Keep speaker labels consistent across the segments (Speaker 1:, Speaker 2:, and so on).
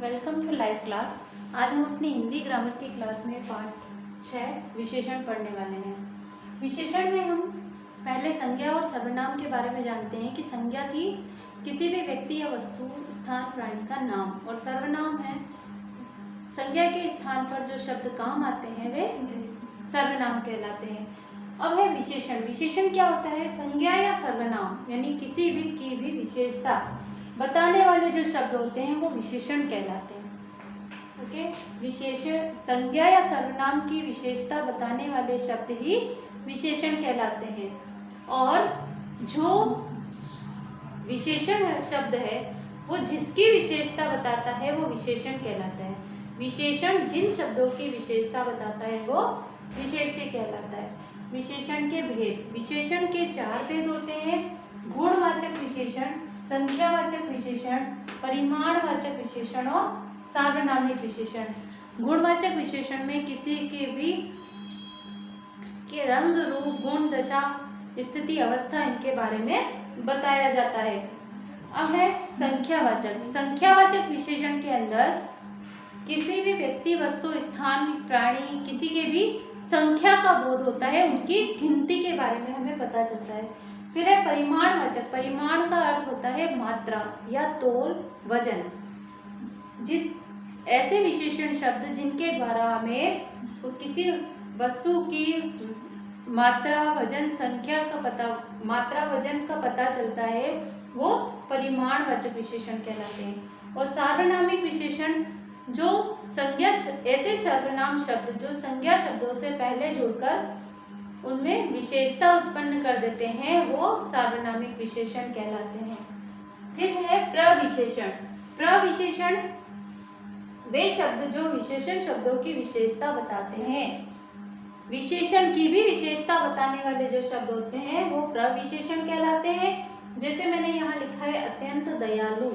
Speaker 1: Welcome to live class. आज हम अपनी हिंदी ग्रामर की क्लास में पाठ 6 विशेषण पढ़ने वाले हैं। विशेषण में हम पहले संज्ञा और सर्वनाम के बारे में जानते हैं कि संज्ञा की किसी भी व्यक्ति या वस्तु, स्थान, प्राणी का नाम, और सर्वनाम है संज्ञा के स्थान पर जो शब्द काम आते हैं वे सर्वनाम कहलाते हैं। अब है विशेषण। विशेषण क्या होता है? संज्ञा या सर्वनाम यानी किसी भी की भी विशेषता बताने वाले जो शब्द होते हैं वो विशेषण कहलाते हैं। ओके, विशेषण संज्ञा या सर्वनाम की विशेषता बताने वाले शब्द ही विशेषण कहलाते हैं, और जो विशेषण शब्द है वो जिसकी विशेषता बताता है वो विशेषण कहलाता है। विशेषण जिन शब्दों की विशेषता बताता है वो विशेष्य कहलाता है। विशेषण के भेद। विशेषण के 4 भेद होते हैं: गुणवाचक विशेषण, संख्यावाचक विशेषण, परिमाणवाचक विशेषण और सार्वनामिक विशेषण। गुणवाचक विशेषण में किसी के भी के रंग, रूप, गुण, दशा, स्थिति, अवस्था इनके बारे में बताया जाता है। अब है संख्यावाचक। संख्यावाचक विशेषण के अंदर किसी भी व्यक्ति, वस्तु, स्थान, प्राणी, किसी के भी संख्या का बोध होता है, उनकी गिनती के बारे में हमें पता चलता है। फिर है परिमाणवाचक। परिमाण का अर्थ होता है मात्रा या तोल, वजन। जिस ऐसे विशेषण शब्द जिनके द्वारा हमें किसी वस्तु की मात्रा, वजन, संख्या का पता, मात्रा, वजन का पता चलता है वो परिमाणवाचक विशेषण कहलाते हैं। और सार्वनामिक विशेषण जो संज्ञा, ऐसे सर्वनाम शब्द जो संज्ञा शब्दों से पहले जुड़कर उनमें विशेषता उत्पन्न कर देते हैं वो सार्वनामिक विशेषण कहलाते हैं। फिर है प्रविशेषण। प्रविशेषण वे शब्द जो विशेषण शब्दों की विशेषता बताते हैं। विशेषण की भी विशेषता बताने वाले जो शब्द होते हैं वो प्रविशेषण कहलाते हैं। जैसे मैंने यहाँ लिखा है अत्यंत दयालु।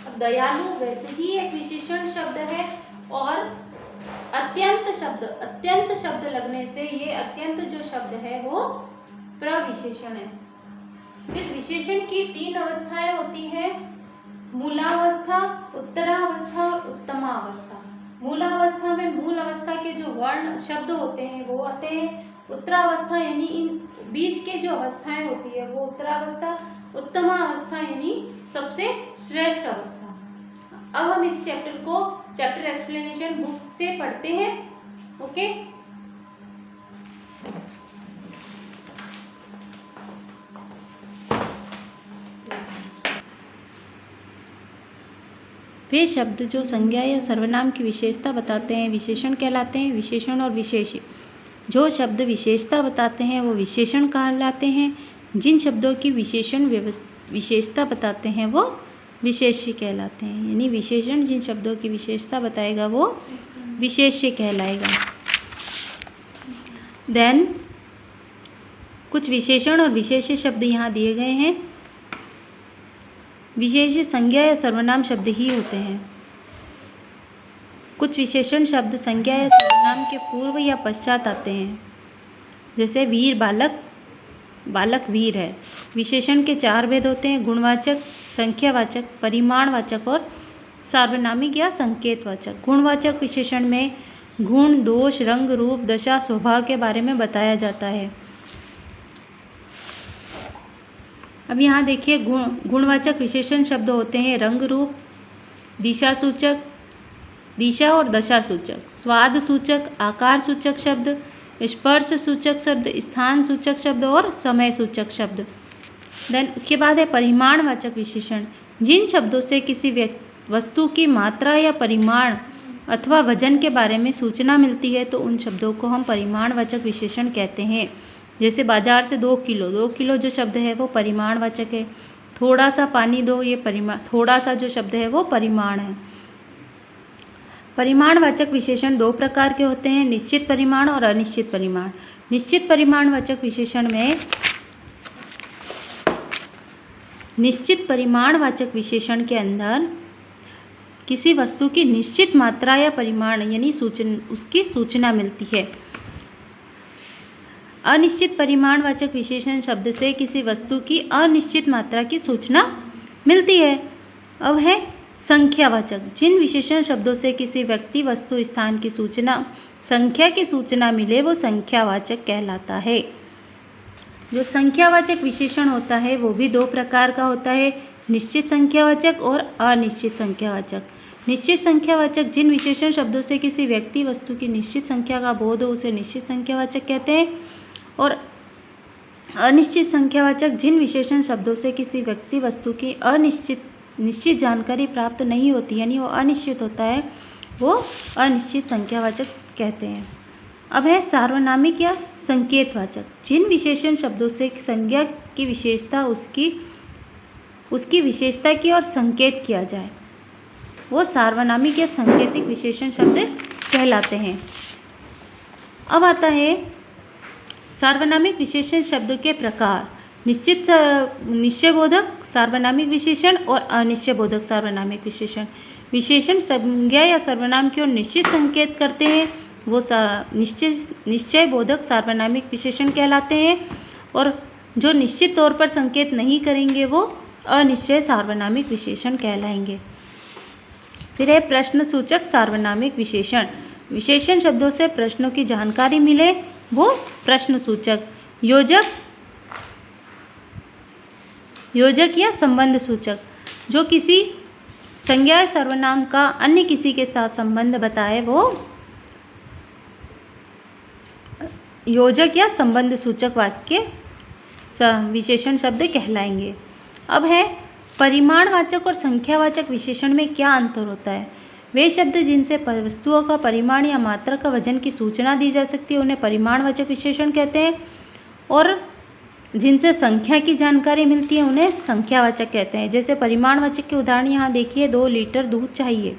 Speaker 1: अब दयालु वैसे ही एक विशेषण शब्द है, और अत्यंत शब्द लगने से ये अत्यंत जो शब्द है वो प्रविशेषण है। फिर विशेषण की 3 अवस्थाएं होती हैं: मूलावस्था, उत्तरावस्था और उत्तमावस्था। मूलावस्था में मूल अवस्था के जो वर्ण शब्द होते हैं वो आते हैं। उत्तरावस्था यानी इन बीच के जो अवस्थाएं होती है वो उत्तरावस्था। उत्तमावस्था यानी सबसे श्रेष्ठ अवस्था। अब हम इस चैप्टर एक्सप्लेनेशन बुक से पढ़ते हैं। ओके, वे शब्द जो संज्ञा या सर्वनाम की विशेषता बताते हैं विशेषण कहलाते हैं। विशेषण और विशेष्य। जो शब्द विशेषता बताते हैं वो विशेषण कहलाते हैं। जिन शब्दों की विशेषता बताते हैं वो विशेष्य कहलाते हैं। यानी विशेषण जिन शब्दों की विशेषता बताएगा वो विशेष्य कहलाएगा। देन कुछ विशेषण और विशेष्य शब्द यहाँ दिए गए हैं। विशेष्य संज्ञा या सर्वनाम शब्द ही होते हैं। कुछ विशेषण शब्द संज्ञा या सर्वनाम के पूर्व या पश्चात आते हैं। जैसे वीर बालक, बालक वीर है। विशेषण के 4 भेद होते हैं: गुणवाचक, संख्यावाचक, परिमाणवाचक और सार्वनामिक या संकेतवाचक। गुणवाचक विशेषण में गुण, दोष, रंग, रूप, दशा, स्वभाव के बारे में बताया जाता है। अब यहाँ देखिए गुणवाचक विशेषण शब्द होते हैं रंग, रूप, दिशा सूचक, दिशा और दशा सूचक, स्वाद सूचक, आकार सूचक शब्द, स्पर्श सूचक शब्द, स्थान सूचक शब्द और समय सूचक शब्द। देन उसके बाद है परिमाणवाचक विशेषण। जिन शब्दों से किसी वस्तु की मात्रा या परिमाण अथवा वजन के बारे में सूचना मिलती है तो उन शब्दों को हम परिमाणवाचक विशेषण कहते हैं। जैसे बाजार से 2 किलो जो शब्द है वो परिमाणवाचक है। थोड़ा सा पानी दो, ये थोड़ा सा जो शब्द है वो परिमाण है। परिमाणवाचक विशेषण 2 प्रकार के होते हैं: निश्चित परिमाण और अनिश्चित परिमाण। निश्चित परिमाणवाचक विशेषण में निश्चित परिमाणवाचक विशेषण के अंदर किसी वस्तु की निश्चित मात्रा या परिमाण यानी उसकी सूचना मिलती है। अनिश्चित परिमाणवाचक विशेषण शब्द से किसी वस्तु की अनिश्चित मात्रा की सूचना मिलती है। अब है संख्यावाचक, जिन विशेषण शब्दों से किसी व्यक्ति, वस्तु, स्थान की सूचना, संख्या की सूचना मिले वो संख्यावाचक कहलाता है। जो संख्यावाचक विशेषण होता है वो भी दो प्रकार का होता है, निश्चित संख्यावाचक और अनिश्चित संख्यावाचक। निश्चित संख्यावाचक, जिन विशेषण शब्दों से किसी व्यक्ति, वस्तु की निश्चित संख्या का बोध हो उसे निश्चित संख्यावाचक कहते हैं। और अनिश्चित संख्यावाचक, जिन विशेषण शब्दों से किसी व्यक्ति, वस्तु की निश्चित जानकारी प्राप्त नहीं होती, यानी वो अनिश्चित होता है, वो अनिश्चित संख्यावाचक कहते हैं। अब है सार्वनामिक या संकेतवाचक, जिन विशेषण शब्दों से संज्ञा की विशेषता उसकी विशेषता की और संकेत किया जाए वो सार्वनामिक या संकेतिक विशेषण शब्द कहलाते हैं। अब आता है सार्वनामिक विशेषण शब्दों के प्रकार, निश्चयबोधक सार्वनामिक विशेषण और अनिश्चयबोधक सार्वनामिक विशेषण। विशेषण संज्ञा या सर्वनाम की ओर निश्चित संकेत करते हैं वो निश्चयबोधक सार्वनामिक विशेषण कहलाते हैं, और जो निश्चित तौर पर संकेत नहीं करेंगे वो अनिश्चय सार्वनामिक विशेषण कहलाएंगे। फिर है प्रश्नसूचक सार्वनामिक विशेषण, विशेषण शब्दों से प्रश्नों की जानकारी मिले वो प्रश्नसूचक। योजक या संबंध सूचक, जो किसी संज्ञा सर्वनाम का अन्य किसी के साथ संबंध बताए वो योजक या संबंध सूचक वाक्य विशेषण शब्द कहलाएंगे। अब है परिमाणवाचक और संख्यावाचक विशेषण में क्या अंतर होता है। वे शब्द जिनसे वस्तुओं का परिमाण या मात्रा का वजन की सूचना दी जा सकती है उन्हें परिमाणवाचक विशेषण कहते हैं, और जिनसे संख्या की जानकारी मिलती है उन्हें संख्यावाचक कहते हैं। जैसे परिमाणवाचक के उदाहरण यहाँ देखिए, 2 लीटर दूध चाहिए,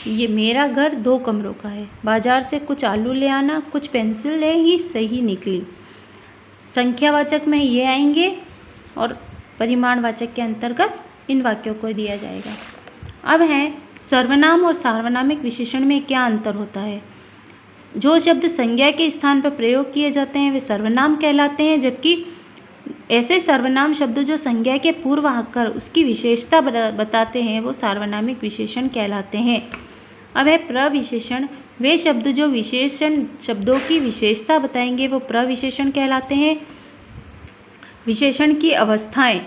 Speaker 1: ये मेरा घर 2 कमरों का है, बाजार से कुछ आलू ले आना, कुछ पेंसिल ले ही सही निकली। संख्यावाचक में ये आएंगे और परिमाणवाचक के अंतर्गत इन वाक्यों को दिया जाएगा। अब है सर्वनाम और सार्वनामिक विशेषण में क्या अंतर होता है। जो शब्द संज्ञा के स्थान पर प्रयोग किए जाते हैं वे सर्वनाम कहलाते हैं, जबकि ऐसे सर्वनाम शब्द जो संज्ञा के पूर्व आकर उसकी विशेषता बताते हैं वो सार्वनामिक विशेषण कहलाते हैं। अब है प्रविशेषण, वे शब्द जो विशेषण शब्दों की विशेषता बताएंगे वो प्रविशेषण कहलाते हैं। विशेषण की अवस्थाएं,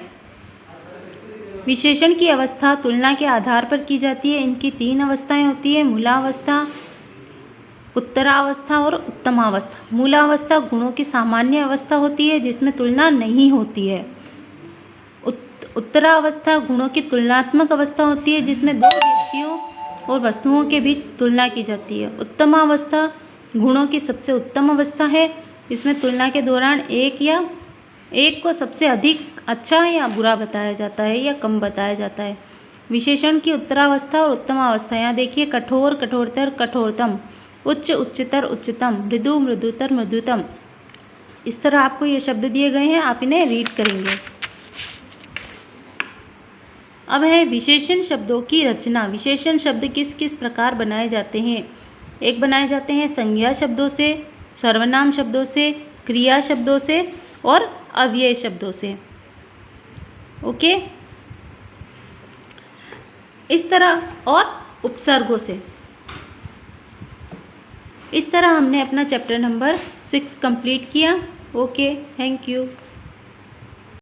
Speaker 1: विशेषण की अवस्था तुलना के आधार पर की जाती है। इनकी 3 अवस्थाएं होती है, मूलावस्था, उत्तरावस्था और उत्तमावस्था। मूलावस्था गुणों की सामान्य अवस्था होती है जिसमें तुलना नहीं होती है। उत्तरावस्था गुणों की तुलनात्मक अवस्था होती है जिसमें 2 व्यक्तियों और वस्तुओं के बीच तुलना की जाती है। उत्तमावस्था गुणों की सबसे उत्तम अवस्था है, इसमें तुलना के दौरान एक को सबसे अधिक अच्छा या बुरा बताया जाता है या कम बताया जाता है। विशेषण की उत्तरावस्था और उत्तमावस्था, यहाँ देखिए कठोर कठोरतर कठोरतम, उच्च उच्चतर उच्चतम, मृदु मृदुतर मृदुतम। इस तरह आपको ये शब्द दिए गए हैं, आप इन्हें रीड करेंगे। अब है विशेषण शब्दों की रचना। विशेषण शब्द किस किस प्रकार बनाए जाते हैं। एक बनाए जाते हैं संज्ञा शब्दों से, सर्वनाम शब्दों से, क्रिया शब्दों से और अव्यय शब्दों से। ओके, इस तरह और उपसर्गों से। इस तरह हमने अपना चैप्टर नंबर 6 कंप्लीट किया। Okay, thank you.